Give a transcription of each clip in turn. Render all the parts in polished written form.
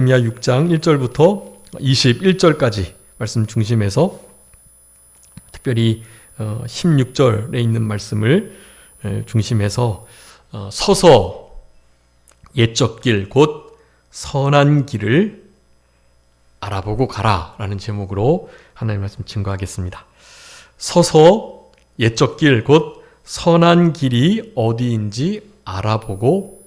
느헤미야 6장 1절부터 21절까지 말씀 중심에서 특별히 16절에 있는 말씀을 중심해서 서서 옛적 길 곧 선한 길을 알아보고 가라 라는 제목으로 하나님의 말씀 증거하겠습니다. 서서 옛적 길 곧 선한 길이 어디인지 알아보고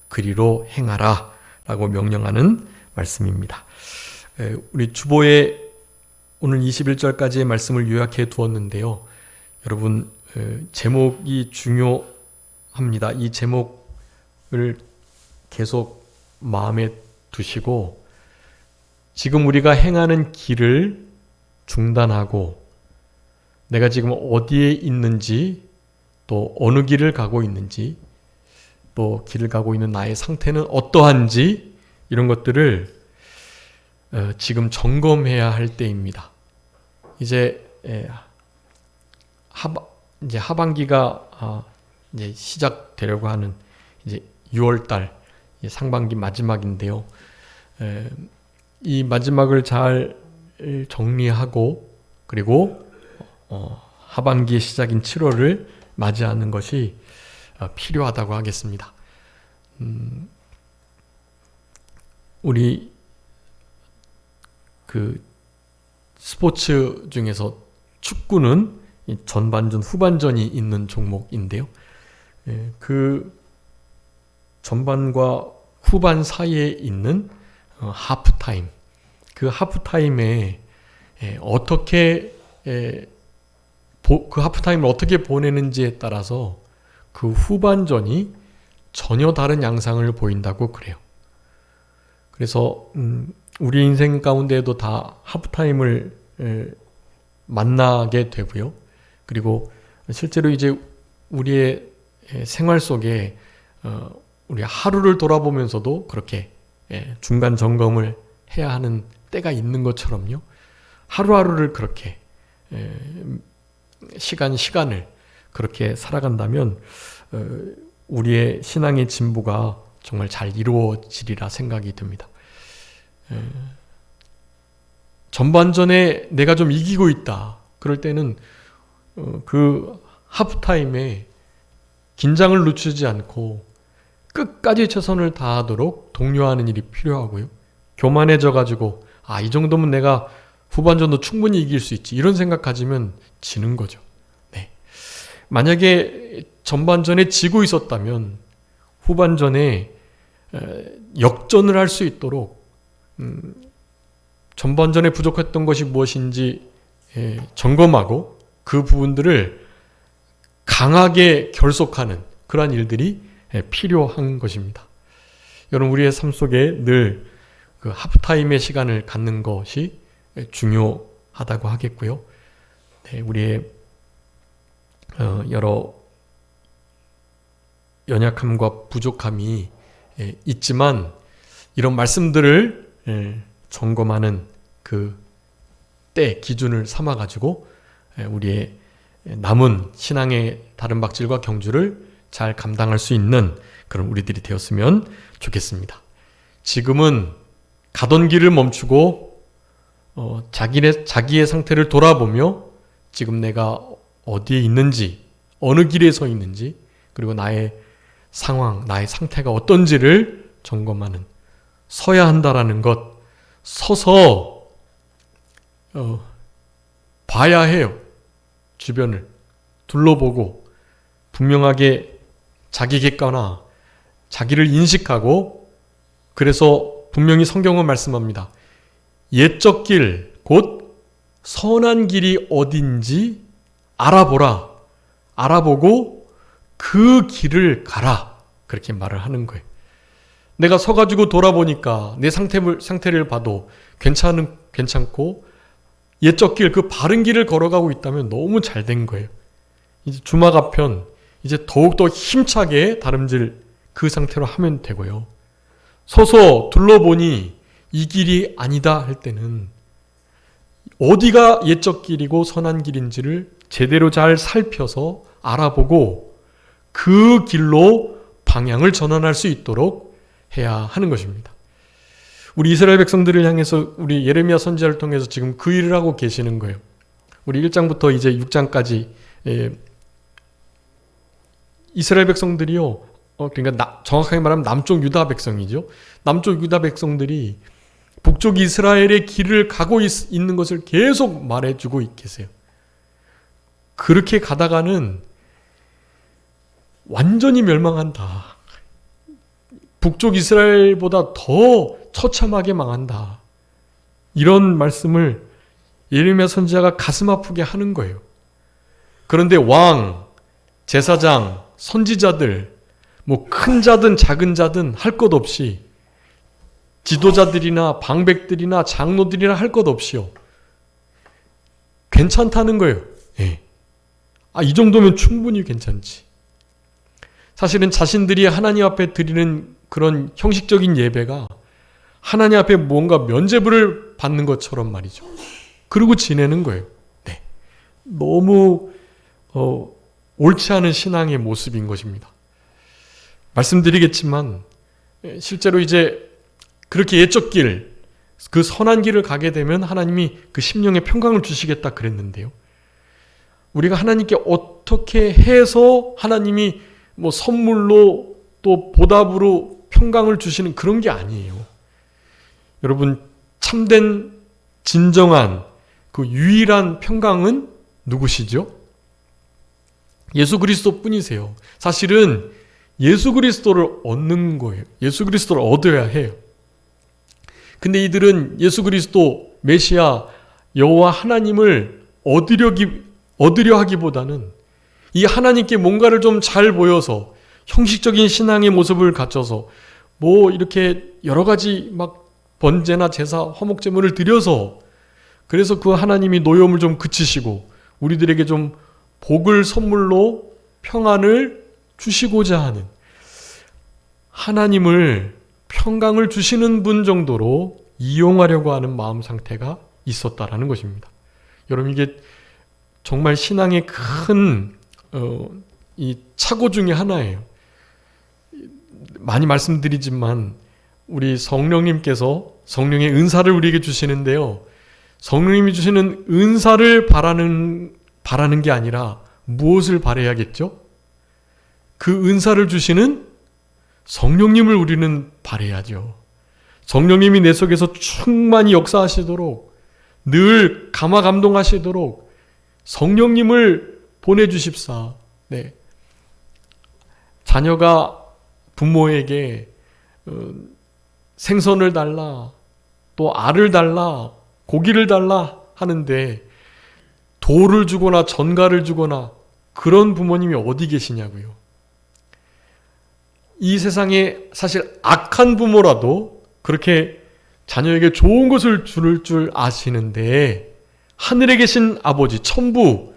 그리로 행하라 라고 명령하는 말씀입니다. 우리 주보에 오늘 21절까지의 말씀을 요약해 두었는데요. 여러분 제목이 중요합니다. 이 제목을 계속 마음에 두시고 지금 우리가 행하는 길을 중단하고 내가 지금 어디에 있는지 또 어느 길을 가고 있는지 또 길을 가고 있는 나의 상태는 어떠한지 이런 것들을 지금 점검해야 할 때입니다. 이제 하반기가 이제 시작되려고 하는 이제 6월달 상반기 마지막인데요. 이 마지막을 잘 정리하고 그리고 하반기의 시작인 7월을 맞이하는 것이 필요하다고 하겠습니다. 우리 그 스포츠 중에서 축구는 전반전, 후반전이 있는 종목인데요. 그 전반과 후반 사이에 있는 하프타임, 그 하프타임에 어떻게 그 하프타임을 어떻게 보내는지에 따라서 그 후반전이 전혀 다른 양상을 보인다고 그래요. 그래서 우리 인생 가운데에도 다 하프타임을 만나게 되고요. 그리고 실제로 이제 우리의 생활 속에 우리 하루를 돌아보면서도 그렇게 중간 점검을 해야 하는 때가 있는 것처럼요. 하루하루를 그렇게 시간을 그렇게 살아간다면 우리의 신앙의 진보가 정말 잘 이루어지리라 생각이 듭니다. 전반전에 내가 좀 이기고 있다. 그럴 때는 그 하프타임에 긴장을 늦추지 않고 끝까지 최선을 다하도록 독려하는 일이 필요하고요. 교만해져 가지고 이 정도면 내가 후반전도 충분히 이길 수 있지 이런 생각 가지면 지는 거죠. 네. 만약에 전반전에 지고 있었다면 후반전에 역전을 할 수 있도록 전반전에 부족했던 것이 무엇인지 점검하고 그 부분들을 강하게 결속하는 그러한 일들이 필요한 것입니다. 여러분 우리의 삶 속에 늘 그 하프타임의 시간을 갖는 것이 중요하다고 하겠고요. 네, 우리의 여러 연약함과 부족함이 있지만 이런 말씀들을 점검하는 그 때 기준을 삼아가지고 우리의 남은 신앙의 다른 박질과 경주를 잘 감당할 수 있는 그런 우리들이 되었으면 좋겠습니다. 지금은 가던 길을 멈추고 자기의 상태를 돌아보며 지금 내가 어디에 있는지 어느 길에 서 있는지 그리고 나의 상황, 나의 상태가 어떤지를 점검하는 서야 한다라는 것 서서 봐야 해요. 주변을 둘러보고 분명하게 자기 객관화, 자기를 인식하고 그래서 분명히 성경은 말씀합니다. 옛적 길, 곧 선한 길이 어딘지 알아보라. 알아보고 그 길을 가라. 그렇게 말을 하는 거예요. 내가 서가지고 돌아보니까 내 상태를 봐도 괜찮고 옛적 길, 그 바른 길을 걸어가고 있다면 너무 잘 된 거예요. 이제 주마가편 이제 더욱더 힘차게 다름질 그 상태로 하면 되고요. 서서 둘러보니 이 길이 아니다 할 때는 어디가 옛적 길이고 선한 길인지를 제대로 잘 살펴서 알아보고 그 길로 방향을 전환할 수 있도록 해야 하는 것입니다. 우리 이스라엘 백성들을 향해서 우리 예레미야 선지자를 통해서 지금 그 일을 하고 계시는 거예요. 우리 1장부터 이제 6장까지 이스라엘 백성들이요. 그러니까 정확하게 말하면 남쪽 유다 백성이죠. 남쪽 유다 백성들이 북쪽 이스라엘의 길을 가고 있는 것을 계속 말해주고 계세요. 그렇게 가다가는 완전히 멸망한다. 북쪽 이스라엘보다 더 처참하게 망한다. 이런 말씀을 예레미야 선지자가 가슴 아프게 하는 거예요. 그런데 왕, 제사장, 선지자들, 뭐 큰 자든 작은 자든 할 것 없이 지도자들이나 방백들이나 장로들이나 할 것 없이요. 괜찮다는 거예요. 예. 이 정도면 충분히 괜찮지. 사실은 자신들이 하나님 앞에 드리는 그런 형식적인 예배가 하나님 앞에 뭔가 면죄부를 받는 것처럼 말이죠. 그러고 지내는 거예요. 네. 너무 옳지 않은 신앙의 모습인 것입니다. 말씀드리겠지만 실제로 이제 그렇게 옛적 길, 그 선한 길을 가게 되면 하나님이 그 심령의 평강을 주시겠다 그랬는데요. 우리가 하나님께 어떻게 해서 하나님이 뭐 선물로 또 보답으로 평강을 주시는 그런 게 아니에요. 여러분, 참된 진정한 그 유일한 평강은 누구시죠? 예수 그리스도 뿐이세요. 사실은 예수 그리스도를 얻는 거예요. 예수 그리스도를 얻어야 해요. 근데 이들은 예수 그리스도 메시아 여호와 하나님을 얻으려 하기보다는 이 하나님께 뭔가를 좀 잘 보여서 형식적인 신앙의 모습을 갖춰서 뭐 이렇게 여러 가지 막 번제나 제사, 화목 제물을 드려서 그래서 그 하나님이 노여움을 좀 그치시고 우리들에게 좀 복을 선물로 평안을 주시고자 하는 하나님을 평강을 주시는 분 정도로 이용하려고 하는 마음 상태가 있었다라는 것입니다. 여러분, 이게 정말 신앙의 큰 이 착오 중에 하나예요. 많이 말씀드리지만 우리 성령님께서 성령의 은사를 우리에게 주시는데요. 성령님이 주시는 은사를 바라는 게 아니라 무엇을 바라야겠죠? 그 은사를 주시는 성령님을 우리는 바라야죠. 성령님이 내 속에서 충만히 역사하시도록 늘 감화 감동하시도록 성령님을 보내주십사. 네. 자녀가 부모에게 생선을 달라, 또 알을 달라, 고기를 달라 하는데 돌을 주거나 전갈을 주거나 그런 부모님이 어디 계시냐고요. 이 세상에 사실 악한 부모라도 그렇게 자녀에게 좋은 것을 줄 아시는데 하늘에 계신 아버지, 천부,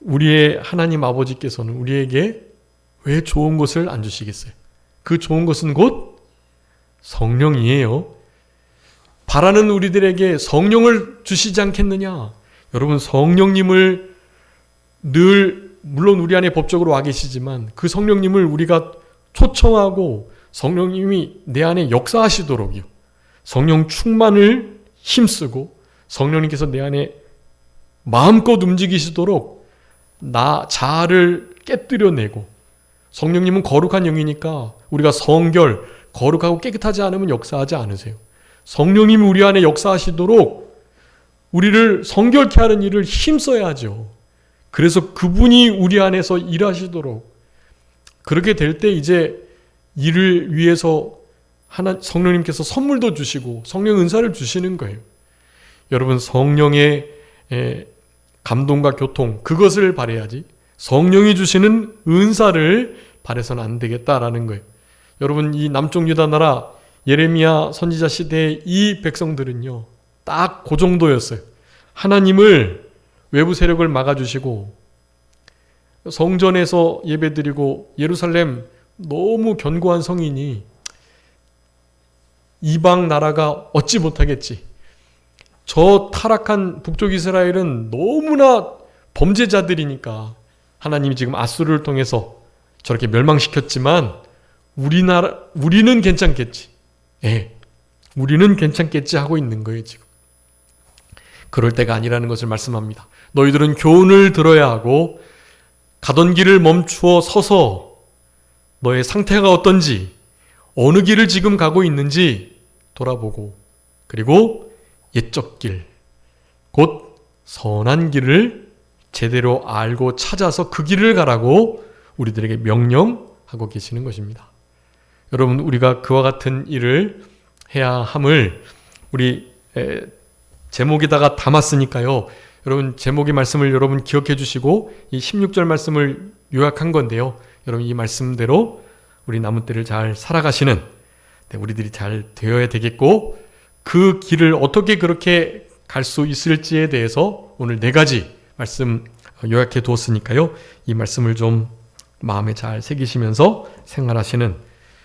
우리의 하나님 아버지께서는 우리에게 왜 좋은 것을 안 주시겠어요? 그 좋은 것은 곧 성령이에요. 바라는 우리들에게 성령을 주시지 않겠느냐? 여러분, 성령님을 늘 물론 우리 안에 법적으로 와 계시지만 그 성령님을 우리가 초청하고 성령님이 내 안에 역사하시도록요. 성령 충만을 힘쓰고 성령님께서 내 안에 마음껏 움직이시도록 나 자아를 깨뜨려내고, 성령님은 거룩한 영이니까 우리가 성결, 거룩하고 깨끗하지 않으면 역사하지 않으세요. 성령님이 우리 안에 역사하시도록 우리를 성결케 하는 일을 힘써야죠. 그래서 그분이 우리 안에서 일하시도록, 그렇게 될 때 이제 이를 위해서 성령님께서 선물도 주시고 성령 은사를 주시는 거예요. 여러분, 성령의 감동과 교통, 그것을 바라야지 성령이 주시는 은사를 바라서는 안 되겠다라는 거예요. 여러분, 이 남쪽 유다 나라 예레미야 선지자 시대의 이 백성들은요, 딱 그 정도였어요. 하나님을 외부 세력을 막아주시고 성전에서 예배드리고 예루살렘 너무 견고한 성이니 이방 나라가 어찌 못하겠지. 저 타락한 북쪽 이스라엘은 너무나 범죄자들이니까 하나님이 지금 아수르를 통해서 저렇게 멸망시켰지만 우리는 괜찮겠지. 예, 우리는 괜찮겠지 하고 있는 거예요, 지금. 그럴 때가 아니라는 것을 말씀합니다. 너희들은 교훈을 들어야 하고 가던 길을 멈추어 서서 너의 상태가 어떤지, 어느 길을 지금 가고 있는지 돌아보고, 그리고 옛적 길, 곧 선한 길을 제대로 알고 찾아서 그 길을 가라고 우리들에게 명령하고 계시는 것입니다. 여러분, 우리가 그와 같은 일을 해야 함을 우리 제목에다가 담았으니까요. 여러분, 제목의 말씀을 여러분 기억해 주시고 이 16절 말씀을 요약한 건데요. 여러분, 이 말씀대로 우리 남은 때를 잘 살아가시는 우리들이 잘 되어야 되겠고, 그 길을 어떻게 그렇게 갈 수 있을지에 대해서 오늘 4가지 말씀 요약해 두었으니까요. 이 말씀을 좀 마음에 잘 새기시면서 생활하시는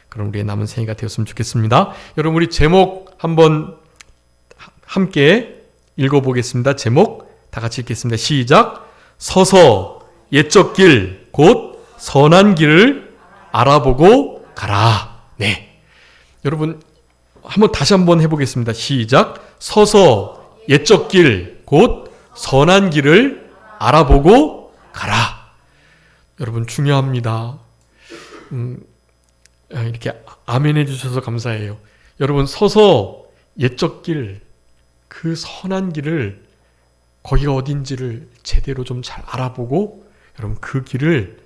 그런 우리의 남은 생애가 되었으면 좋겠습니다. 여러분, 우리 제목 한번 함께 읽어보겠습니다. 제목 다 같이 읽겠습니다. 시작. 서서 옛적 길, 곧 선한 길을 알아보고 가라. 네. 여러분, 다시 한번 해보겠습니다. 시작. 서서 옛적 길, 곧 선한 길을 알아보고 가라. 여러분, 중요합니다. 이렇게 아멘 해주셔서 감사해요. 여러분, 서서 옛적 길, 그 선한 길을, 거기가 어딘지를 제대로 좀 잘 알아보고, 여러분, 그 길을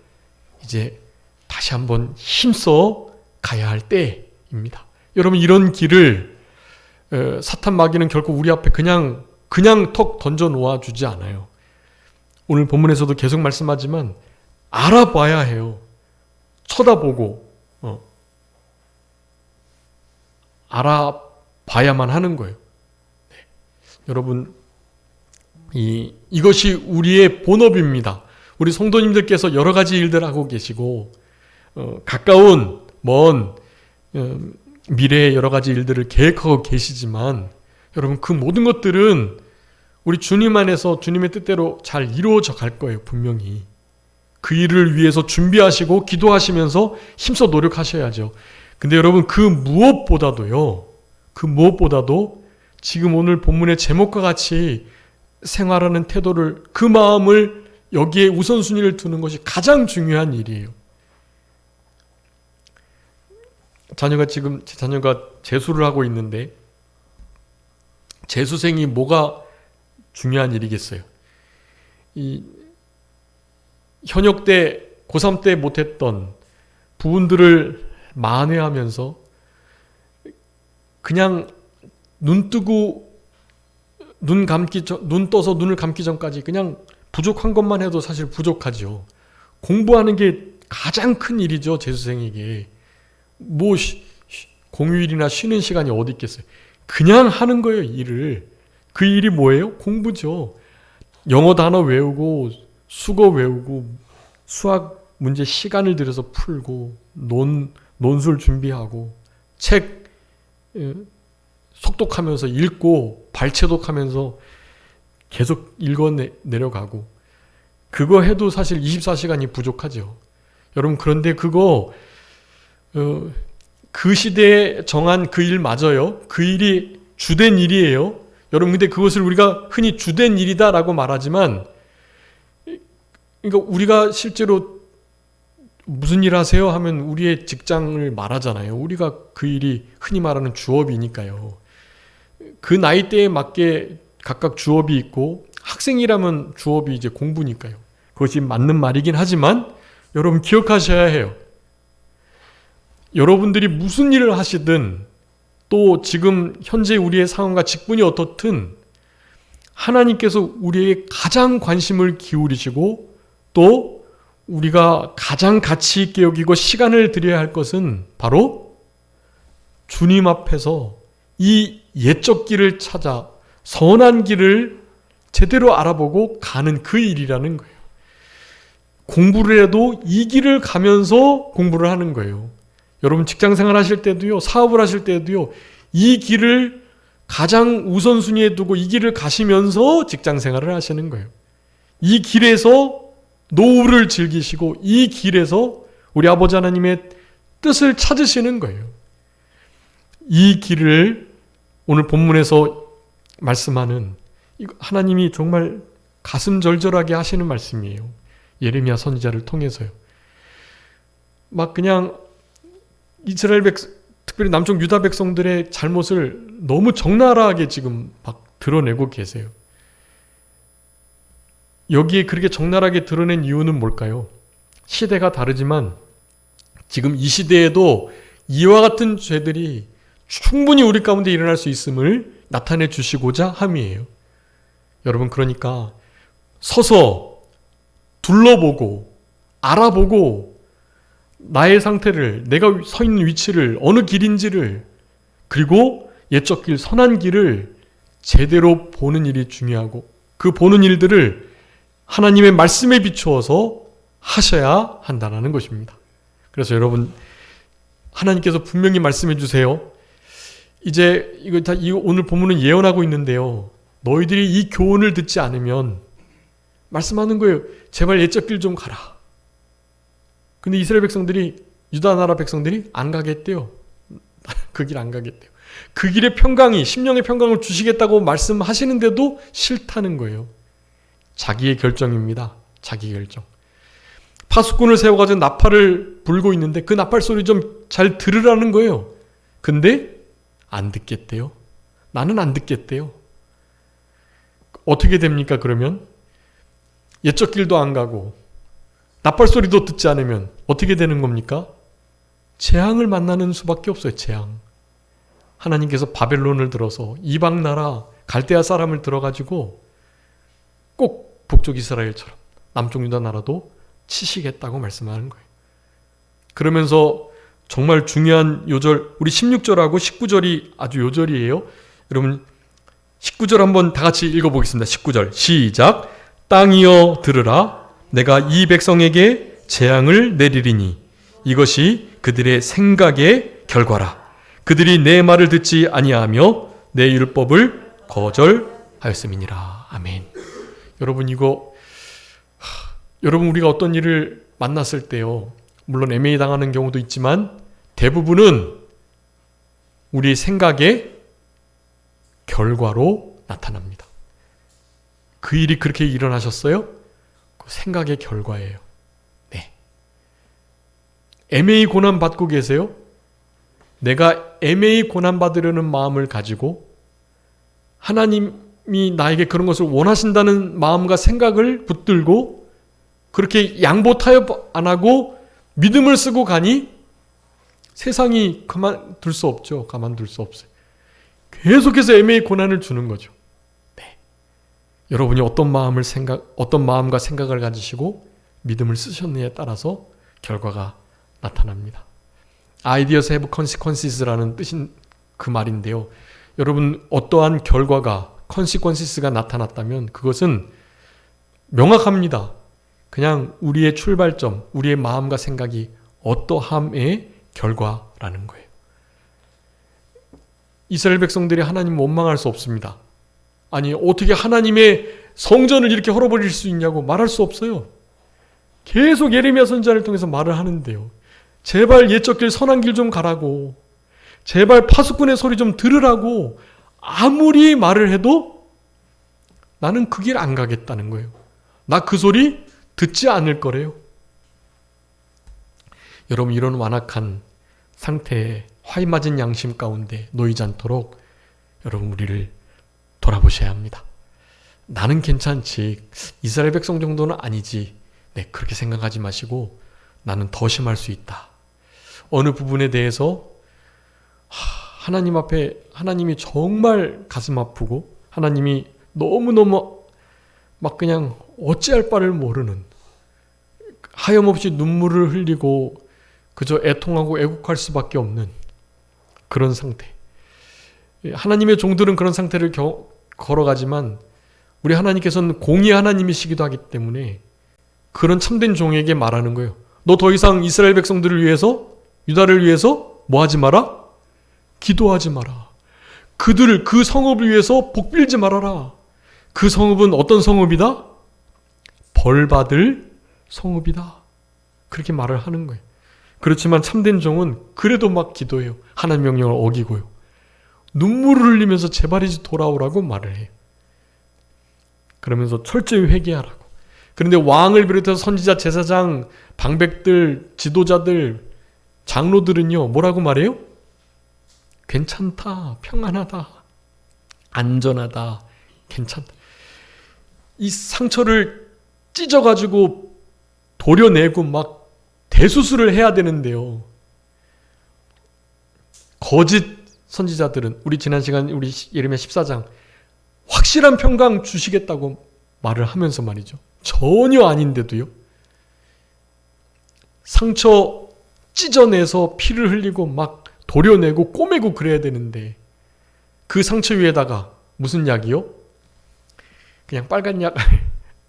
이제 다시 한번 힘써 가야 할 때입니다. 여러분, 이런 길을 사탄 마귀는 결코 우리 앞에 그냥 턱 던져 놓아 주지 않아요. 오늘 본문에서도 계속 말씀하지만 알아봐야 해요. 쳐다보고 알아봐야만 하는 거예요. 네. 여러분, 이것이 우리의 본업입니다. 우리 성도님들께서 여러 가지 일들 하고 계시고 가까운 먼 미래의 여러 가지 일들을 계획하고 계시지만, 여러분, 그 모든 것들은 우리 주님 안에서 주님의 뜻대로 잘 이루어져 갈 거예요. 분명히 그 일을 위해서 준비하시고 기도하시면서 힘써 노력하셔야죠. 근데 여러분, 그 무엇보다도 지금 오늘 본문의 제목과 같이 생활하는 태도를, 그 마음을 여기에 우선순위를 두는 것이 가장 중요한 일이에요. 제 자녀가 재수를 하고 있는데, 재수생이 뭐가 중요한 일이겠어요? 현역 때, 고3 때 못했던 부분들을 만회하면서 그냥 눈 떠서 눈을 감기 전까지 그냥 부족한 것만 해도 사실 부족하죠. 공부하는 게 가장 큰 일이죠, 재수생에게. 공휴일이나 쉬는 시간이 어디 있겠어요. 그냥 하는 거예요, 일을. 그 일이 뭐예요? 공부죠. 영어 단어 외우고, 수거 외우고, 수학 문제 시간을 들여서 풀고, 논술 준비하고, 책 속독하면서 읽고, 발췌독하면서 계속 읽어내려가고, 그거 해도 사실 24시간이 부족하죠. 여러분, 그런데 그거 그 시대에 정한 그 일 맞아요. 그 일이 주된 일이에요. 여러분, 근데 그것을 우리가 흔히 주된 일이다라고 말하지만, 그러니까 우리가 실제로 무슨 일 하세요? 하면 우리의 직장을 말하잖아요. 우리가 그 일이 흔히 말하는 주업이니까요. 그 나이대에 맞게 각각 주업이 있고, 학생이라면 주업이 이제 공부니까요. 그것이 맞는 말이긴 하지만, 여러분 기억하셔야 해요. 여러분들이 무슨 일을 하시든, 또 지금 현재 우리의 상황과 직분이 어떻든, 하나님께서 우리에게 가장 관심을 기울이시고, 또 우리가 가장 가치 있게 여기고 시간을 들여야 할 것은 바로 주님 앞에서 이 옛적 길을 찾아 선한 길을 제대로 알아보고 가는 그 일이라는 거예요. 공부를 해도 이 길을 가면서 공부를 하는 거예요. 여러분, 직장생활 하실 때도요, 사업을 하실 때도요, 이 길을 가장 우선순위에 두고 이 길을 가시면서 직장생활을 하시는 거예요. 이 길에서 노후를 즐기시고, 이 길에서 우리 아버지 하나님의 뜻을 찾으시는 거예요. 이 길을 오늘 본문에서 말씀하는 하나님이 정말 가슴 절절하게 하시는 말씀이에요. 예레미야 선지자를 통해서요. 막 그냥 이스라엘 특별히 남쪽 유다 백성들의 잘못을 너무 적나라하게 지금 막 드러내고 계세요. 여기에 그렇게 적나라하게 드러낸 이유는 뭘까요? 시대가 다르지만 지금 이 시대에도 이와 같은 죄들이 충분히 우리 가운데 일어날 수 있음을 나타내 주시고자 함이에요. 여러분, 그러니까 서서 둘러보고 알아보고 나의 상태를, 내가 서 있는 위치를, 어느 길인지를, 그리고 옛적 길, 선한 길을 제대로 보는 일이 중요하고, 그 보는 일들을 하나님의 말씀에 비추어서 하셔야 한다는 것입니다. 그래서 여러분, 하나님께서 분명히 말씀해 주세요. 이제 오늘 본문은 예언하고 있는데요. 너희들이 이 교훈을 듣지 않으면 말씀하는 거예요. 제발 옛적 길 좀 가라. 근데 이스라엘 백성들이, 유다 나라 백성들이 안 가겠대요. 그 길 안 가겠대요. 그 길의 평강이, 심령의 평강을 주시겠다고 말씀하시는데도 싫다는 거예요. 자기의 결정입니다. 자기 결정. 파수꾼을 세워가지고 나팔을 불고 있는데 그 나팔 소리 좀 잘 들으라는 거예요. 근데 안 듣겠대요. 나는 안 듣겠대요. 어떻게 됩니까, 그러면? 옛적 길도 안 가고 나팔 소리도 듣지 않으면 어떻게 되는 겁니까? 재앙을 만나는 수밖에 없어요. 재앙. 하나님께서 바벨론을 들어서 이방 나라 갈대아 사람을 들어가지고 꼭 북쪽 이스라엘처럼 남쪽 유다 나라도 치시겠다고 말씀하는 거예요. 그러면서 정말 중요한 요절, 우리 16절하고 19절이 아주 요절이에요. 여러분 19절 한번 다 같이 읽어보겠습니다. 19절 시작. 땅이여 들으라. 내가 이 백성에게 재앙을 내리리니 이것이 그들의 생각의 결과라. 그들이 내 말을 듣지 아니하며 내 율법을 거절하였음이니라. 아멘. 여러분 여러분 우리가 어떤 일을 만났을 때요, 물론 애매히 당하는 경우도 있지만 대부분은 우리의 생각의 결과로 나타납니다. 그 일이 그렇게 일어나셨어요? 그 생각의 결과예요. 네. 애매히 고난받고 계세요? 내가 애매히 고난받으려는 마음을 가지고 하나님이 나에게 그런 것을 원하신다는 마음과 생각을 붙들고 그렇게 양보 타협 안 하고 믿음을 쓰고 가니 세상이 가만둘 수 없죠. 가만둘 수 없어요. 계속해서 애매히 고난을 주는 거죠. 네. 여러분이 어떤 마음과 생각을 가지시고 믿음을 쓰셨느냐에 따라서 결과가 나타납니다. Ideas have consequences라는 뜻인 그 말인데요. 여러분 어떠한 결과가, consequences가 나타났다면 그것은 명확합니다. 그냥 우리의 출발점, 우리의 마음과 생각이 어떠함의 결과라는 거예요. 이스라엘 백성들이 하나님 원망할 수 없습니다. 아니 어떻게 하나님의 성전을 이렇게 헐어버릴 수 있냐고 말할 수 없어요. 계속 예레미야 선지자를 통해서 말을 하는데요. 제발 옛적 길 선한 길 좀 가라고, 제발 파수꾼의 소리 좀 들으라고 아무리 말을 해도 나는 그 길 안 가겠다는 거예요. 나 그 소리 듣지 않을 거래요. 여러분 이런 완악한 상태에 화이 맞은 양심 가운데 놓이지 않도록 여러분 우리를 돌아보셔야 합니다. 나는 괜찮지, 이스라엘 백성 정도는 아니지, 네, 그렇게 생각하지 마시고 나는 더 심할 수 있다. 어느 부분에 대해서 하나님 앞에 하나님이 정말 가슴 아프고 하나님이 너무너무 막 그냥 어찌할 바를 모르는, 하염없이 눈물을 흘리고 그저 애통하고 애국할 수밖에 없는 그런 상태. 하나님의 종들은 그런 상태를 걸어가지만 우리 하나님께서는 공의 하나님이시기도 하기 때문에 그런 참된 종에게 말하는 거예요. 너 더 이상 이스라엘 백성들을 위해서, 유다를 위해서 뭐 하지 마라? 기도하지 마라. 그들을, 그 성읍을 위해서 복빌지 말아라. 그 성읍은 어떤 성읍이다? 벌받을 성읍이다. 그렇게 말을 하는 거예요. 그렇지만 참된 종은 그래도 막 기도해요. 하나님 명령을 어기고요. 눈물을 흘리면서 제발 이제 돌아오라고 말을 해요. 그러면서 철저히 회개하라고. 그런데 왕을 비롯해서 선지자, 제사장, 방백들, 지도자들, 장로들은요 뭐라고 말해요? 괜찮다, 평안하다, 안전하다, 괜찮다. 이 상처를 찢어가지고 도려내고 막 대수술을 해야 되는데요. 거짓 선지자들은 우리 지난 시간 우리 예레미야 14장 확실한 평강 주시겠다고 말을 하면서 말이죠. 전혀 아닌데도요. 상처 찢어내서 피를 흘리고 막 도려내고 꼬매고 그래야 되는데 그 상처 위에다가 무슨 약이요? 그냥 빨간 약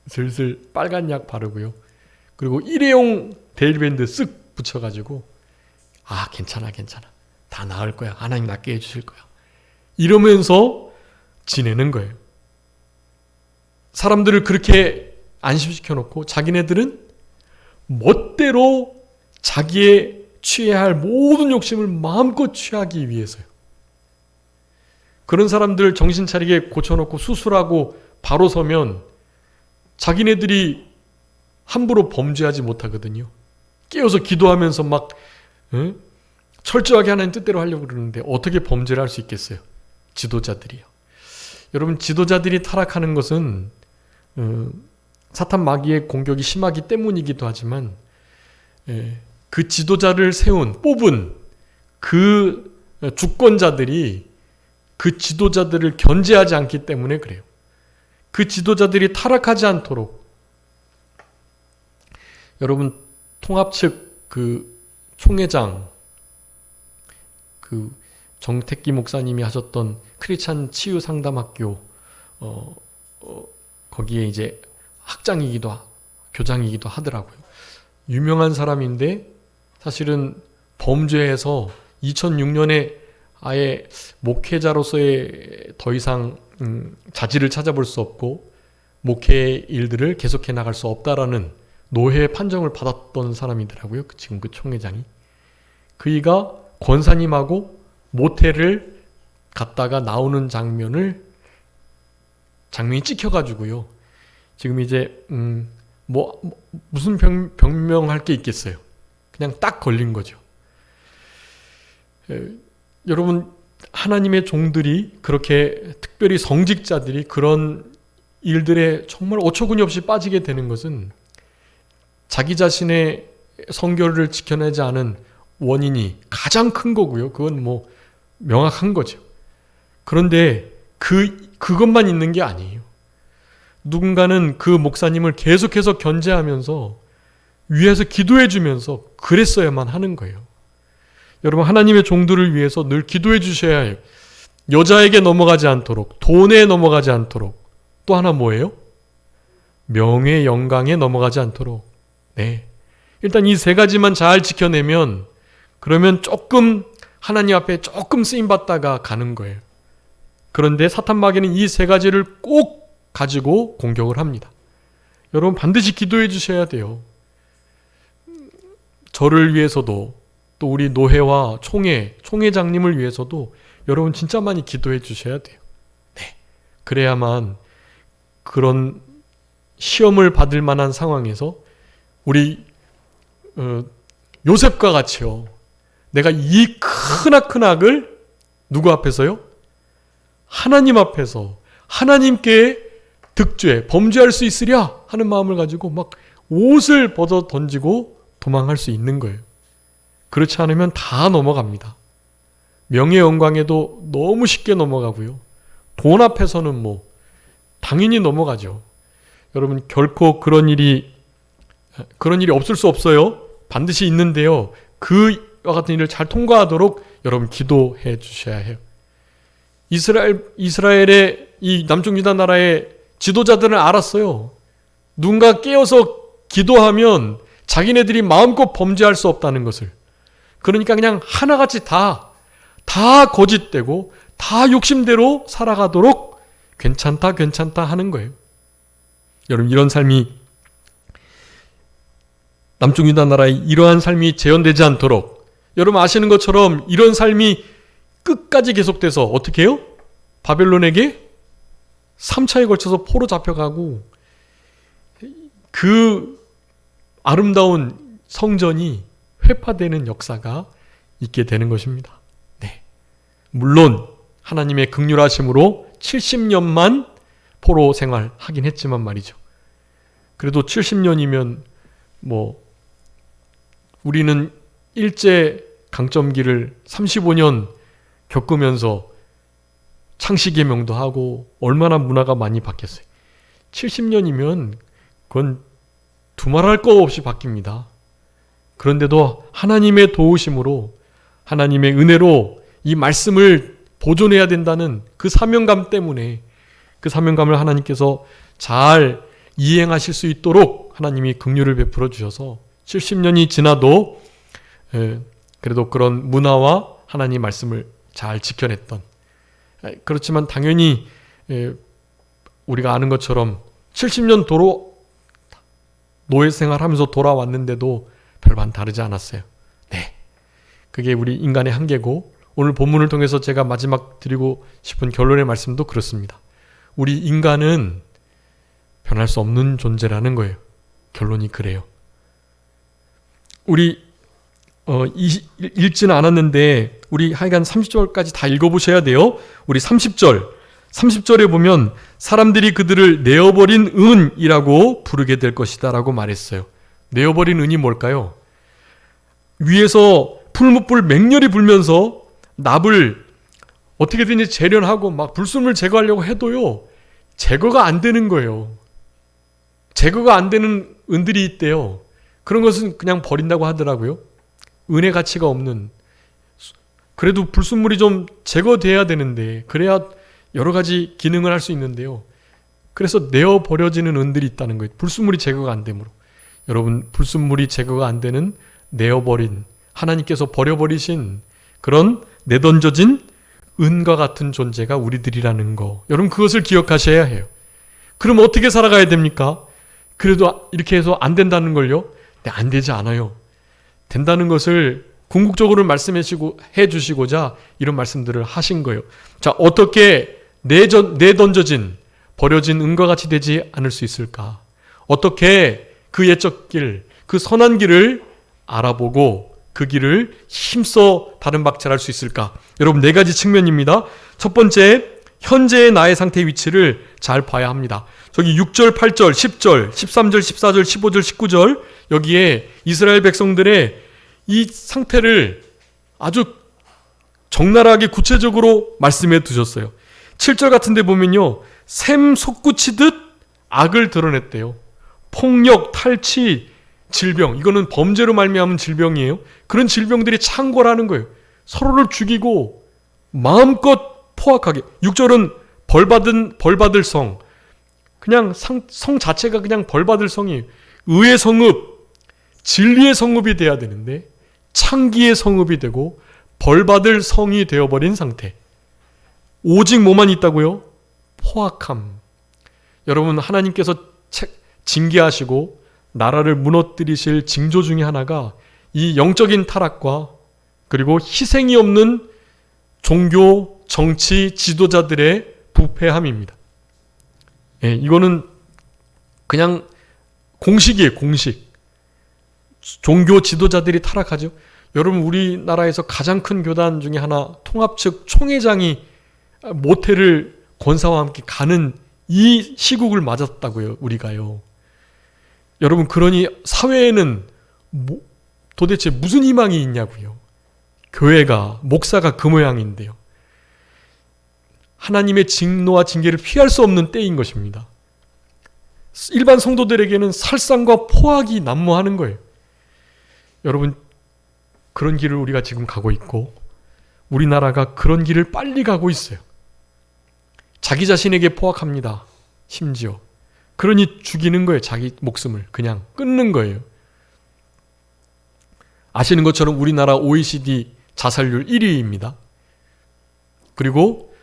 슬슬 빨간 약 바르고요. 그리고 일회용 데일밴드 쓱 붙여가지고 괜찮아 다 나을 거야. 하나님 낫게 해주실 거야. 이러면서 지내는 거예요. 사람들을 그렇게 안심시켜놓고 자기네들은 멋대로 자기의 취해야 할 모든 욕심을 마음껏 취하기 위해서요. 그런 사람들 정신 차리게 고쳐놓고 수술하고 바로 서면 자기네들이 함부로 범죄하지 못하거든요. 깨어서 기도하면서 막 철저하게 하나님 뜻대로 하려고 그러는데 어떻게 범죄를 할 수 있겠어요? 지도자들이요. 여러분, 지도자들이 타락하는 것은 사탄 마귀의 공격이 심하기 때문이기도 하지만 그 지도자를 뽑은 그 주권자들이 그 지도자들을 견제하지 않기 때문에 그래요. 그 지도자들이 타락하지 않도록 여러분, 통합 측 그 총회장 그 정택기 목사님이 하셨던 크리스찬 치유 상담학교 거기에 이제 학장이기도 교장이기도 하더라고요. 유명한 사람인데 사실은 범죄해서 2006년에 아예 목회자로서의 더 이상 자질을 찾아볼 수 없고 목회 일들을 계속해 나갈 수 없다라는 노회 판정을 받았던 사람이더라고요. 지금 그 총회장이. 그이가 권사님하고 모텔을 갔다가 나오는 장면이 찍혀가지고요. 지금 이제 무슨 병명할 게 있겠어요. 그냥 딱 걸린 거죠. 여러분, 하나님의 종들이 그렇게 특별히 성직자들이 그런 일들에 정말 어처구니 없이 빠지게 되는 것은 자기 자신의 성결을 지켜내지 않은 원인이 가장 큰 거고요. 그건 명확한 거죠. 그런데 그것만 있는 게 아니에요. 누군가는 그 목사님을 계속해서 견제하면서 위에서 기도해 주면서 그랬어야만 하는 거예요. 여러분, 하나님의 종들을 위해서 늘 기도해 주셔야 해요. 여자에게 넘어가지 않도록, 돈에 넘어가지 않도록, 또 하나 뭐예요? 명예, 영광에 넘어가지 않도록. 네. 일단 이 세 가지만 잘 지켜내면 그러면 조금 하나님 앞에 조금 쓰임받다가 가는 거예요. 그런데 사탄 마귀는 이 세 가지를 꼭 가지고 공격을 합니다. 여러분, 반드시 기도해 주셔야 돼요. 저를 위해서도 또 우리 노회와 총회장님을 위해서도 여러분 진짜 많이 기도해 주셔야 돼요. 네. 그래야만 그런 시험을 받을 만한 상황에서 우리 요셉과 같이요. 내가 이 크나큰 악을 누구 앞에서요? 하나님 앞에서 하나님께 득죄, 범죄할 수 있으랴 하는 마음을 가지고 막 옷을 벗어 던지고 도망할 수 있는 거예요. 그렇지 않으면 다 넘어갑니다. 명예 영광에도 너무 쉽게 넘어가고요. 돈 앞에서는 당연히 넘어가죠. 여러분, 결코 그런 일이 없을 수 없어요. 반드시 있는데요. 그와 같은 일을 잘 통과하도록 여러분 기도해 주셔야 해요. 이스라엘의 이 남쪽 유다 나라의 지도자들은 알았어요. 누군가 깨어서 기도하면 자기네들이 마음껏 범죄할 수 없다는 것을. 그러니까 그냥 하나같이 다 거짓되고 다 욕심대로 살아가도록 괜찮다 하는 거예요. 여러분, 이런 삶이 남쪽 유다 나라의 이러한 삶이 재현되지 않도록, 여러분 아시는 것처럼 이런 삶이 끝까지 계속돼서 어떻게 해요? 바벨론에게 3차에 걸쳐서 포로 잡혀가고 그 아름다운 성전이 회파되는 역사가 있게 되는 것입니다. 네. 물론 하나님의 긍휼하심으로 70년만 포로 생활하긴 했지만 말이죠. 그래도 70년이면 우리는 일제 강점기를 35년 겪으면서 창씨개명도 하고 얼마나 문화가 많이 바뀌었어요. 70년이면 그건 두말할 거 없이 바뀝니다. 그런데도 하나님의 도우심으로 하나님의 은혜로 이 말씀을 보존해야 된다는 그 사명감 때문에 그 사명감을 하나님께서 잘 이행하실 수 있도록 하나님이 긍휼을 베풀어 주셔서 70년이 지나도 그래도 그런 문화와 하나님 말씀을 잘 지켜냈던, 그렇지만 당연히 우리가 아는 것처럼 70년 노예 생활하면서 돌아왔는데도 별반 다르지 않았어요. 네, 그게 우리 인간의 한계고, 오늘 본문을 통해서 제가 마지막 드리고 싶은 결론의 말씀도 그렇습니다. 우리 인간은 변할 수 없는 존재라는 거예요. 결론이 그래요. 우리 읽지는 않았는데 우리 하여간 30절까지 다 읽어보셔야 돼요. 우리 30절에 보면 사람들이 그들을 내어버린 은이라고 부르게 될 것이다 라고 말했어요. 내어버린 은이 뭘까요? 위에서 풀무불 맹렬히 불면서 납을 어떻게든지 재련하고 막 불순물 제거하려고 해도요, 제거가 안 되는 거예요. 제거가 안 되는 은들이 있대요. 그런 것은 그냥 버린다고 하더라고요. 은의 가치가 없는. 그래도 불순물이 좀 제거돼야 되는데, 그래야 여러 가지 기능을 할 수 있는데요. 그래서 내어버려지는 은들이 있다는 거예요. 불순물이 제거가 안 되므로. 여러분, 불순물이 제거가 안 되는, 내어버린, 하나님께서 버려버리신 그런 내던져진 은과 같은 존재가 우리들이라는 거, 여러분 그것을 기억하셔야 해요. 그럼 어떻게 살아가야 됩니까? 그래도 이렇게 해서 안 된다는 걸요? 네, 안 되지 않아요. 된다는 것을 궁극적으로 말씀해 주시고자 이런 말씀들을 하신 거예요. 자, 어떻게 내던져진, 버려진 은과 같이 되지 않을 수 있을까? 어떻게 그 옛적 길, 그 선한 길을 알아보고 그 길을 힘써 다른 박차할 수 있을까? 여러분, 네 가지 측면입니다. 첫 번째, 현재의 나의 상태의 위치를 잘 봐야 합니다. 저기 6절, 8절, 10절, 13절, 14절, 15절, 19절, 여기에 이스라엘 백성들의 이 상태를 아주 적나라하게 구체적으로 말씀해 두셨어요. 7절 같은 데 보면요, 샘 솟구치듯 악을 드러냈대요. 폭력, 탈취, 질병, 이거는 범죄로 말미암은 질병이에요. 그런 질병들이 창궐하는 거예요. 서로를 죽이고 마음껏 포악하게. 6절은 벌받을 성, 그냥 성 자체가 그냥 벌받을 성이에요. 의의 성읍, 진리의 성읍이 돼야 되는데 창기의 성읍이 되고 벌받을 성이 되어버린 상태. 오직 뭐만 있다고요? 포악함. 여러분, 하나님께서 징계하시고 나라를 무너뜨리실 징조 중에 하나가 이 영적인 타락과 그리고 희생이 없는 종교, 정치, 지도자들의 부패함입니다. 예, 이거는 그냥 공식이에요, 공식. 종교 지도자들이 타락하죠. 여러분, 우리나라에서 가장 큰 교단 중에 하나, 통합 측 총회장이 모태를 권사와 함께 가는 이 시국을 맞았다고요, 우리가요. 여러분, 그러니 사회에는 도대체 무슨 희망이 있냐고요. 교회가, 목사가 그 모양인데요. 하나님의 징노와 징계를 피할 수 없는 때인 것입니다. 일반 성도들에게는 살상과 포악이 난무하는 거예요. 여러분, 그런 길을 우리가 지금 가고 있고 우리나라가 그런 길을 빨리 가고 있어요. 자기 자신에게 포악합니다. 심지어. 그러니 죽이는 거예요. 자기 목숨을 그냥 끊는 거예요. 아시는 것처럼 우리나라 OECD 자살률 1위입니다. 그리고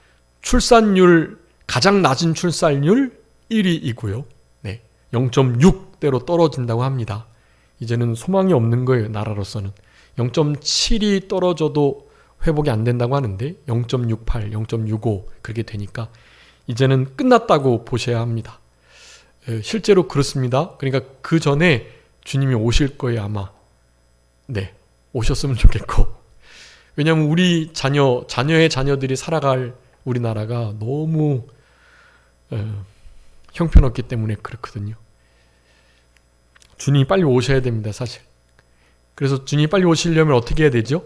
출산율, 가장 낮은 출산율 1위이고요. 네, 0.6대로 떨어진다고 합니다. 이제는 소망이 없는 거예요, 나라로서는. 0.7이 떨어져도 회복이 안 된다고 하는데 0.68, 0.65 그렇게 되니까 이제는 끝났다고 보셔야 합니다. 실제로 그렇습니다. 그러니까 그 전에 주님이 오실 거예요, 아마. 네, 오셨으면 좋겠고. 왜냐하면 우리 자녀의 자녀들이 살아갈 우리나라가 너무 형편없기 때문에 그렇거든요. 주님이 빨리 오셔야 됩니다, 사실. 그래서 주님이 빨리 오시려면 어떻게 해야 되죠?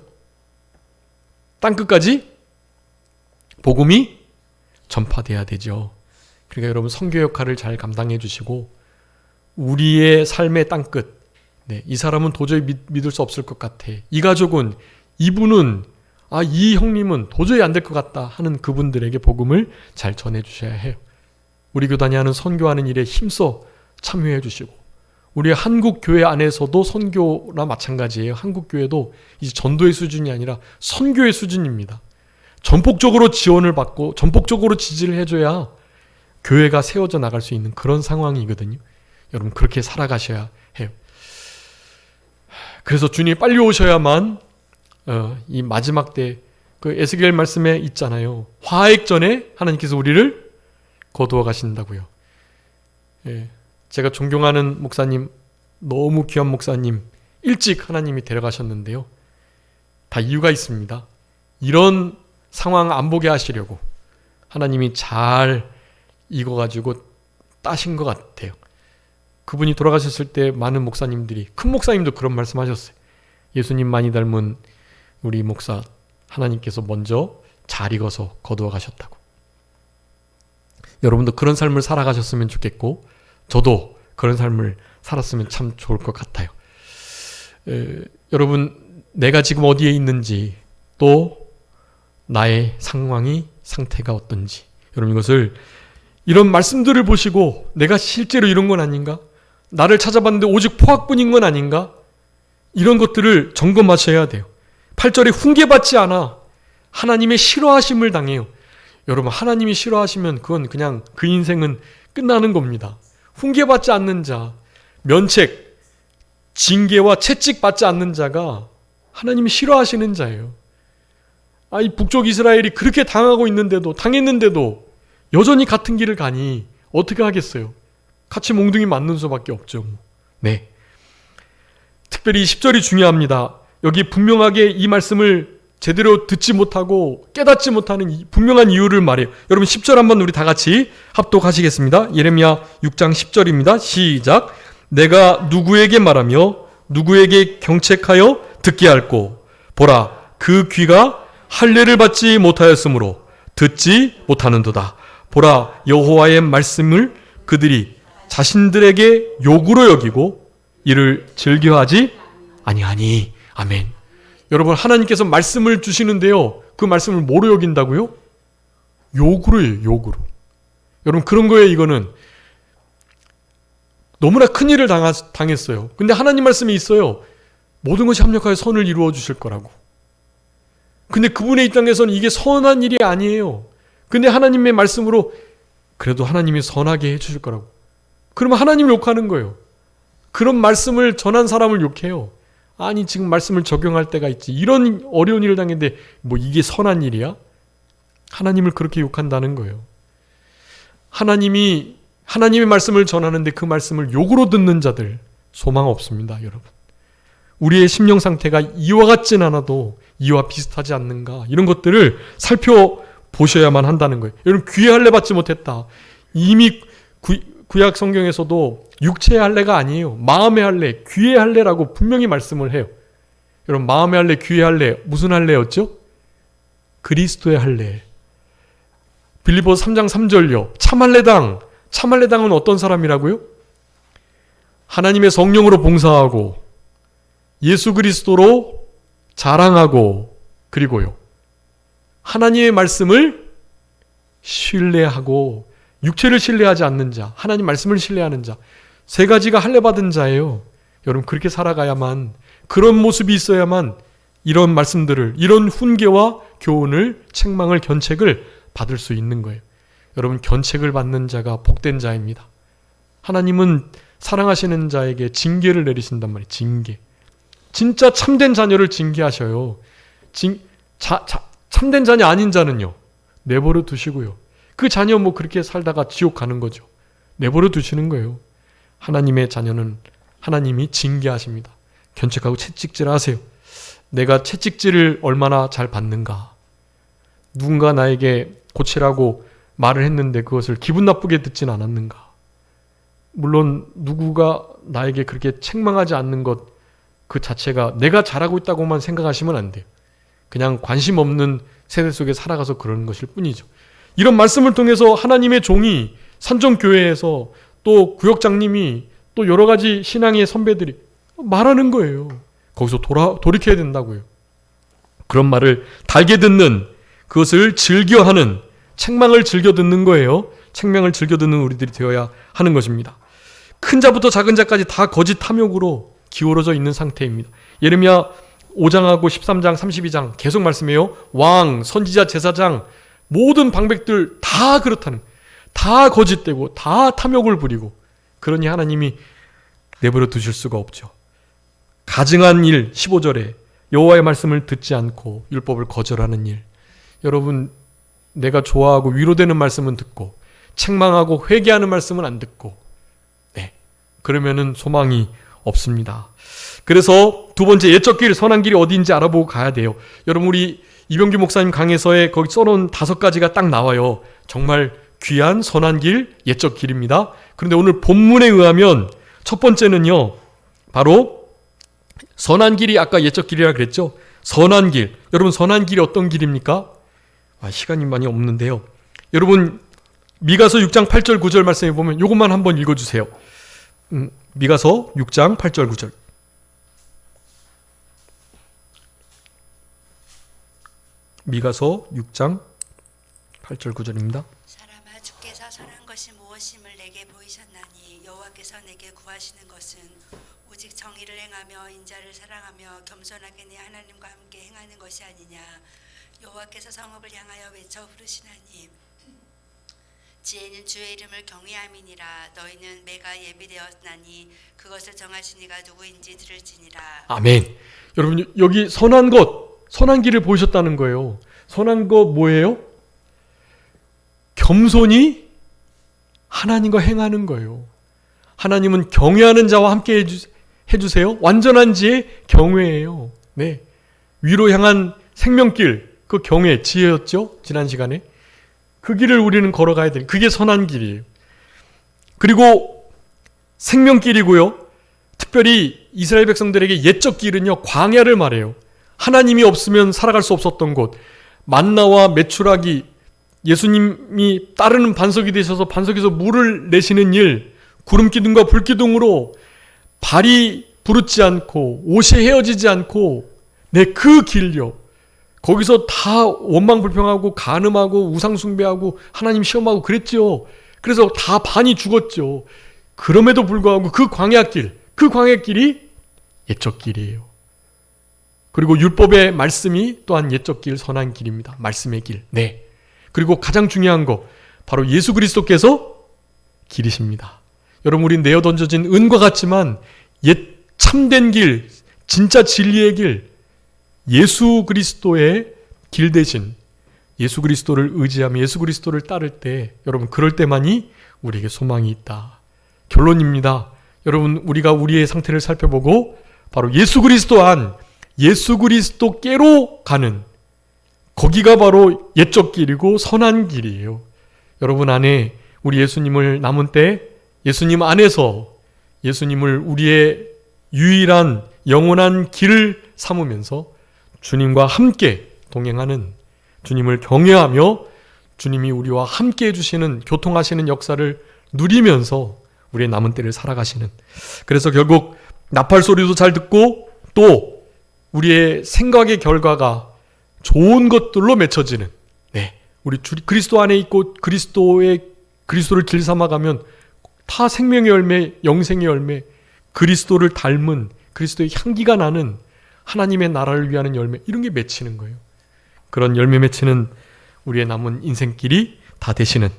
땅끝까지 복음이 전파돼야 되죠. 그러니까 여러분 선교 역할을 잘 감당해 주시고 우리의 삶의 땅끝, 네, 이 사람은 도저히 믿을 수 없을 것 같아. 이 가족은, 이분은, 이 형님은 도저히 안 될 것 같다 하는 그분들에게 복음을 잘 전해 주셔야 해요. 우리 교단이 하는 선교하는 일에 힘써 참여해 주시고 우리 한국 교회 안에서도 선교나 마찬가지예요. 한국 교회도 이제 전도의 수준이 아니라 선교의 수준입니다. 전폭적으로 지원을 받고 전폭적으로 지지를 해줘야 교회가 세워져 나갈 수 있는 그런 상황이거든요. 여러분 그렇게 살아가셔야 해요. 그래서 주님이 빨리 오셔야만 이 마지막 때 그 에스겔 말씀에 있잖아요. 화액 전에 하나님께서 우리를 거두어 가신다고요. 예. 제가 존경하는 목사님, 너무 귀한 목사님, 일찍 하나님이 데려가셨는데요. 다 이유가 있습니다. 이런 상황 안 보게 하시려고 하나님이 잘 익어가지고 따신 것 같아요. 그분이 돌아가셨을 때 많은 목사님들이, 큰 목사님도 그런 말씀하셨어요. 예수님 많이 닮은 우리 목사 하나님께서 먼저 잘 익어서 거두어 가셨다고. 여러분도 그런 삶을 살아가셨으면 좋겠고 저도 그런 삶을 살았으면 참 좋을 것 같아요. 여러분 내가 지금 어디에 있는지 또 나의 상태가 어떤지 여러분 이것을 이런 말씀들을 보시고 내가 실제로 이런 건 아닌가? 나를 찾아봤는데 오직 포악뿐인 건 아닌가? 이런 것들을 점검하셔야 돼요. 8절에 훈계받지 않아 하나님의 싫어하심을 당해요. 여러분 하나님이 싫어하시면 그건 그냥 그 인생은 끝나는 겁니다. 훈계받지 않는 자, 면책, 징계와 채찍받지 않는 자가 하나님이 싫어하시는 자예요. 이 북쪽 이스라엘이 그렇게 당했는데도 여전히 같은 길을 가니 어떻게 하겠어요? 같이 몽둥이 맞는 수밖에 없죠. 네. 특별히 10절이 중요합니다. 여기 분명하게 이 말씀을 제대로 듣지 못하고 깨닫지 못하는 분명한 이유를 말해요. 여러분 10절 한번 우리 다 같이 합독하시겠습니다. 예레미야 6장 10절입니다. 시작. 내가 누구에게 말하며 누구에게 경책하여 듣게 할꼬. 보라 그 귀가 할례를 받지 못하였으므로 듣지 못하는도다. 보라 여호와의 말씀을 그들이 자신들에게 욕으로 여기고 이를 즐겨하지 아니하니. 아멘. 여러분 하나님께서 말씀을 주시는데요. 그 말씀을 뭐로 여긴다고요? 욕으로 해요. 욕으로. 여러분 그런 거예요. 이거는 너무나 큰일을 당했어요. 근데 하나님 말씀이 있어요. 모든 것이 합력하여 선을 이루어 주실 거라고. 근데 그분의 입장에서는 이게 선한 일이 아니에요. 근데 하나님의 말씀으로 그래도 하나님이 선하게 해주실 거라고. 그러면 하나님을 욕하는 거예요. 그런 말씀을 전한 사람을 욕해요. 아니 지금 말씀을 적용할 때가 있지. 이런 어려운 일을 당했는데 뭐 이게 선한 일이야? 하나님을 그렇게 욕한다는 거예요. 하나님의 말씀을 전하는데 그 말씀을 욕으로 듣는 자들 소망 없습니다. 여러분. 우리의 심령 상태가 이와 같진 않아도 이와 비슷하지 않는가 이런 것들을 살펴보셔야만 한다는 거예요. 여러분 귀의 할례 받지 못했다. 이미 구약 성경에서도 육체의 할례가 아니에요. 마음의 할례, 귀의 할례라고 분명히 말씀을 해요. 여러분 마음의 할례, 귀의 할례 무슨 할례였죠? 그리스도의 할례. 빌립보서 3장 3절요. 참할례당은 어떤 사람이라고요? 하나님의 성령으로 봉사하고 예수 그리스도로 자랑하고 그리고요. 하나님의 말씀을 신뢰하고 육체를 신뢰하지 않는 자, 하나님 말씀을 신뢰하는 자. 세 가지가 할례받은 자예요. 여러분 그렇게 살아가야만 그런 모습이 있어야만 이런 말씀들을 이런 훈계와 교훈을 책망을 견책을 받을 수 있는 거예요. 여러분 견책을 받는 자가 복된 자입니다. 하나님은 사랑하시는 자에게 징계를 내리신단 말이에요. 징계. 진짜 참된 자녀를 징계하셔요. 참된 자냐 아닌 자는요, 내버려 두시고요. 그 자녀 뭐 그렇게 살다가 지옥 가는 거죠. 내버려 두시는 거예요. 하나님의 자녀는 하나님이 징계하십니다. 견책하고 채찍질 하세요. 내가 채찍질을 얼마나 잘 받는가. 누군가 나에게 고치라고 말을 했는데 그것을 기분 나쁘게 듣진 않았는가. 물론 누구가 나에게 그렇게 책망하지 않는 것 그 자체가 내가 잘하고 있다고만 생각하시면 안 돼요. 그냥 관심 없는 세대 속에 살아가서 그러는 것일 뿐이죠. 이런 말씀을 통해서 하나님의 종이 산정교회에서 또 구역장님이 또 여러 가지 신앙의 선배들이 말하는 거예요. 거기서 돌이켜야 된다고요. 그런 말을 달게 듣는, 그것을 즐겨하는, 책망을 즐겨 듣는 거예요. 책망을 즐겨 듣는 우리들이 되어야 하는 것입니다. 큰 자부터 작은 자까지 다 거짓 탐욕으로 기울어져 있는 상태입니다. 예레미야 5장하고 13장, 32장 계속 말씀해요. 왕, 선지자, 제사장 모든 방백들 다 그렇다는, 다 거짓되고 다 탐욕을 부리고, 그러니 하나님이 내버려 두실 수가 없죠. 가증한 일 15절에 여호와의 말씀을 듣지 않고 율법을 거절하는 일. 여러분, 내가 좋아하고 위로되는 말씀은 듣고 책망하고 회개하는 말씀은 안 듣고, 그러면은 소망이 없습니다. 그래서 두 번째, 옛적 길, 선한 길이 어디인지 알아보고 가야 돼요. 여러분, 우리 이병규 목사님 강해서에 거기 써놓은 5가지가 딱 나와요. 정말 귀한 선한 길, 옛적 길입니다. 그런데 오늘 본문에 의하면 첫 번째는요, 바로 선한 길이, 아까 옛적 길이라 그랬죠. 선한 길. 여러분, 선한 길이 어떤 길입니까? 시간이 많이 없는데요. 여러분, 미가서 6장 8절 9절 말씀해 보면 이것만 한번 읽어주세요. 미가서 6장 8절 9절. 미가서 6장 8절 9절입니다. 사람아, 주께서 선한 것이 무엇임을 내게 보이셨나니 여호와께서 내게 구하시는 것은 오직 정의를 행하며 인자를 사랑하며 겸손하게 내 하나님과 함께 행하는 것이 아니냐. 여호와께서 성읍을 향하여 외쳐 부르시나니 지혜는 주의 이름을 경외함이니라. 너희는 매가 예비되었나니 그것을 정하신 이가 누구인지 들을지니라. 아멘. 여러분, 여기 선한 것, 선한 길을 보이셨다는 거예요. 선한 것 뭐예요? 겸손히 하나님과 행하는 거예요. 하나님은 경외하는 자와 함께 해주세요. 완전한 지혜, 경외예요. 네. 위로 향한 생명길, 그 경외, 지혜였죠? 지난 시간에. 그 길을 우리는 걸어가야 돼요. 그게 선한 길이에요. 그리고 생명길이고요. 특별히 이스라엘 백성들에게 옛적 길은요, 광야를 말해요. 하나님이 없으면 살아갈 수 없었던 곳. 만나와 메추라기, 예수님이 따르는 반석이 되셔서 반석에서 물을 내시는 일, 구름기둥과 불기둥으로 발이 부르지 않고 옷이 헤어지지 않고, 그 길요. 거기서 다 원망불평하고 간음하고 우상숭배하고 하나님 시험하고 그랬죠. 그래서 다 반이 죽었죠. 그럼에도 불구하고 그 광야길, 그 광야길이 옛적 길이에요. 그리고 율법의 말씀이 또한 옛적 길, 선한 길입니다. 말씀의 길. 네. 그리고 가장 중요한 거, 바로 예수 그리스도께서 길이십니다. 여러분, 우린 내어 던져진 은과 같지만 옛 참된 길, 진짜 진리의 길, 예수 그리스도의 길 대신 예수 그리스도를 의지하며 예수 그리스도를 따를 때, 여러분, 그럴 때만이 우리에게 소망이 있다. 결론입니다. 여러분, 우리가 우리의 상태를 살펴보고 바로 예수 그리스도 안, 예수 그리스도께로 가는, 거기가 바로 옛적 길이고 선한 길이에요. 여러분 안에 우리 예수님을 남은 때 예수님 안에서 예수님을 우리의 유일한 영원한 길을 삼으면서 주님과 함께 동행하는, 주님을 경외하며 주님이 우리와 함께 해주시는, 교통하시는 역사를 누리면서 우리의 남은 때를 살아가시는, 그래서 결국 나팔 소리도 잘 듣고 또 우리의 생각의 결과가 좋은 것들로 맺혀지는, 우리 그리스도 안에 있고 그리스도를 길 삼아가면 다 생명의 열매, 영생의 열매, 그리스도를 닮은, 그리스도의 향기가 나는 하나님의 나라를 위하는 열매, 이런 게 맺히는 거예요. 그런 열매 맺히는 우리의 남은 인생길이 다 되시는,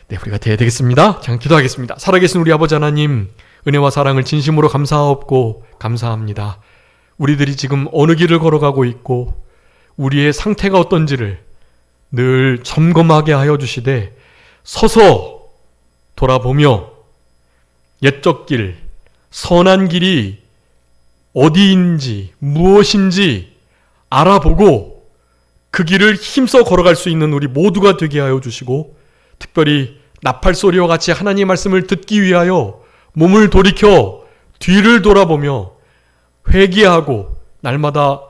우리가 되어야 되겠습니다. 자, 기도하겠습니다. 살아계신 우리 아버지 하나님, 은혜와 사랑을 진심으로 감사하옵고 감사합니다. 우리들이 지금 어느 길을 걸어가고 있고 우리의 상태가 어떤지를 늘 점검하게 하여 주시되 서서 돌아보며 옛적 길, 선한 길이 어디인지 무엇인지 알아보고 그 길을 힘써 걸어갈 수 있는 우리 모두가 되게 하여 주시고, 특별히 나팔 소리와 같이 하나님 말씀을 듣기 위하여 몸을 돌이켜 뒤를 돌아보며 회개하고 날마다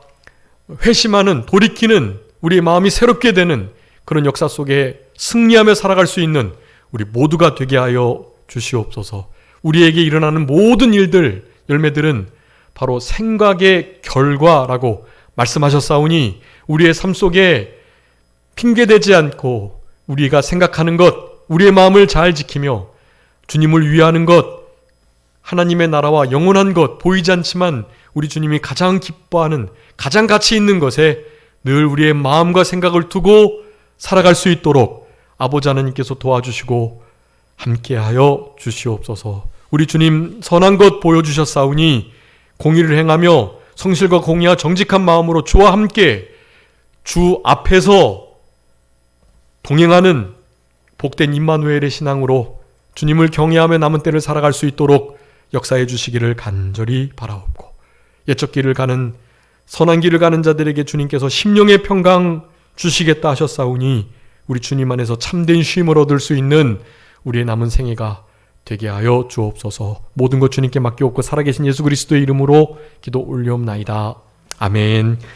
회심하는, 돌이키는 우리의 마음이 새롭게 되는 그런 역사 속에 승리하며 살아갈 수 있는 우리 모두가 되게 하여 주시옵소서. 우리에게 일어나는 모든 일들, 열매들은 바로 생각의 결과라고 말씀하셨사오니 우리의 삶 속에 핑계대지 않고 우리가 생각하는 것, 우리의 마음을 잘 지키며 주님을 위하는 것, 하나님의 나라와 영원한 것, 보이지 않지만 우리 주님이 가장 기뻐하는, 가장 가치 있는 것에 늘 우리의 마음과 생각을 두고 살아갈 수 있도록 아버지 하나님께서 도와주시고 함께하여 주시옵소서. 우리 주님 선한 것 보여주셨사오니 공의를 행하며 성실과 공의와 정직한 마음으로 주와 함께 주 앞에서 동행하는 복된 임마누엘의 신앙으로 주님을 경외하며 남은 때를 살아갈 수 있도록 역사해 주시기를 간절히 바라옵고, 옛적 길을 가는, 선한 길을 가는 자들에게 주님께서 심령의 평강 주시겠다 하셨사오니 우리 주님 안에서 참된 쉼을 얻을 수 있는 우리의 남은 생애가 되게 하여 주옵소서. 모든 것 주님께 맡기옵고 살아계신 예수 그리스도의 이름으로 기도 올리옵나이다. 아멘.